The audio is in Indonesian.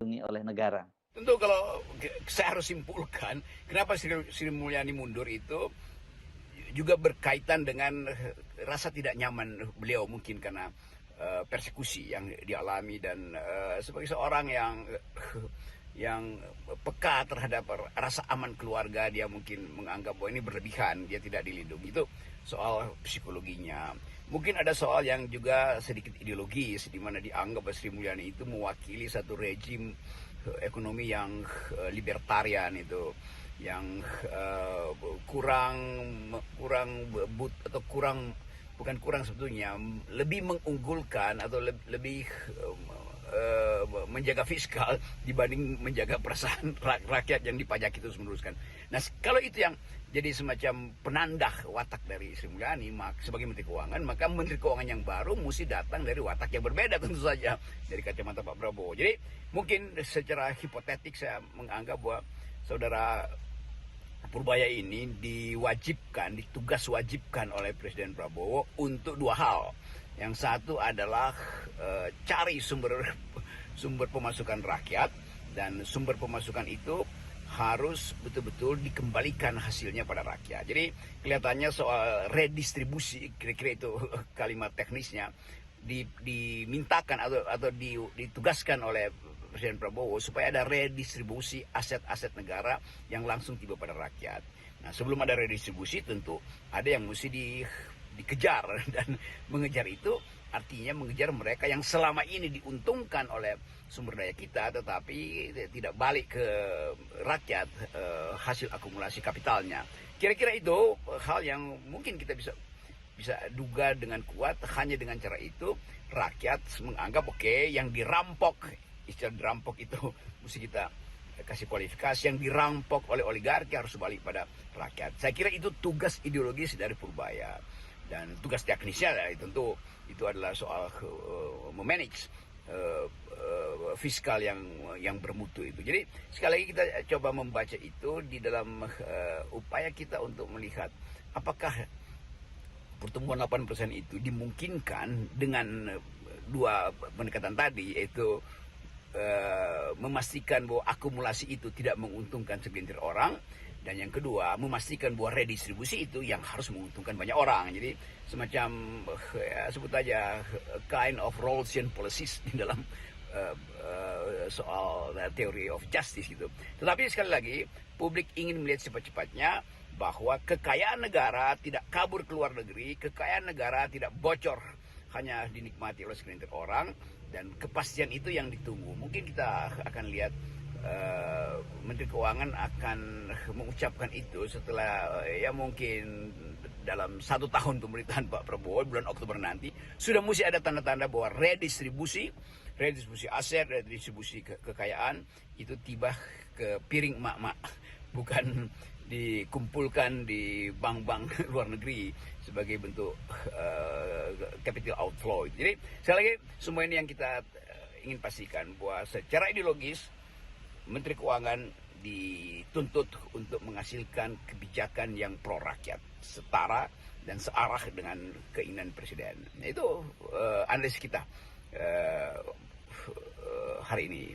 dilindungi oleh negara? Tentu kalau saya harus simpulkan, kenapa Sri Mulyani mundur itu juga berkaitan dengan rasa tidak nyaman beliau mungkin karena persekusi yang dialami dan sebagai seorang yang peka terhadap rasa aman keluarga, dia mungkin menganggap bahwa ini berlebihan, dia tidak dilindungi. Itu soal psikologinya. Mungkin ada soal yang juga sedikit ideologis, di mana dianggap bahwa Sri Mulyani itu mewakili satu rejim ekonomi yang libertarian itu, yang kurang bukan kurang sebetulnya, lebih mengunggulkan atau lebih menjaga fiskal dibanding menjaga perasaan rakyat yang dipajaki terus meneruskan. Nah, kalau itu yang jadi semacam penandah watak dari Sri Mulyani sebagai Menteri Keuangan, maka Menteri Keuangan yang baru mesti datang dari watak yang berbeda tentu saja dari kacamata Pak Prabowo. Jadi mungkin secara hipotetik saya menganggap bahwa saudara Purbaya ini ditugas wajibkan oleh Presiden Prabowo untuk dua hal. Yang satu adalah cari sumber pemasukan rakyat, dan sumber pemasukan itu harus betul-betul dikembalikan hasilnya pada rakyat. Jadi kelihatannya soal redistribusi, kira-kira itu kalimat teknisnya, dimintakan atau ditugaskan oleh Presiden Prabowo supaya ada redistribusi aset-aset negara yang langsung tiba pada rakyat. Nah, sebelum ada redistribusi tentu ada yang mesti dikejar, dan mengejar itu artinya mengejar mereka yang selama ini diuntungkan oleh sumber daya kita tetapi tidak balik ke rakyat hasil akumulasi kapitalnya. Kira-kira itu hal yang mungkin kita bisa duga dengan kuat. Hanya dengan cara itu rakyat menganggap oke, yang dirampok, istilah dirampok itu mesti kita kasih kualifikasi, yang dirampok oleh oligarki harus balik pada rakyat. Saya kira itu tugas ideologis dari Purbaya, dan tugas teknisnya tentu itu adalah soal memanage fiskal yang bermutu itu. Jadi sekali lagi kita coba membaca itu di dalam upaya kita untuk melihat apakah pertumbuhan 8% itu dimungkinkan dengan dua pendekatan tadi, yaitu memastikan bahwa akumulasi itu tidak menguntungkan segelintir orang, dan yang kedua memastikan bahwa redistribusi itu yang harus menguntungkan banyak orang. Jadi semacam sebut aja kind of Rawlsian policies di dalam soal teori of justice gitu. Tetapi sekali lagi publik ingin melihat cepat-cepatnya bahwa kekayaan negara tidak kabur ke luar negeri, kekayaan negara tidak bocor hanya dinikmati oleh segelintir orang, dan kepastian itu yang ditunggu. Mungkin kita akan lihat Menteri Keuangan akan mengucapkan itu setelah ya mungkin dalam 1 tahun pemerintahan Pak Prabowo, bulan Oktober nanti sudah mesti ada tanda-tanda bahwa redistribusi aset, redistribusi kekayaan itu tiba ke piring emak-emak, bukan dikumpulkan di bank-bank luar negeri sebagai bentuk capital outflow. Jadi sekali lagi semua ini yang kita ingin pastikan bahwa secara ideologis Menteri Keuangan dituntut untuk menghasilkan kebijakan yang pro rakyat, setara dan searah dengan keinginan Presiden. Nah, itu analisis kita hari ini.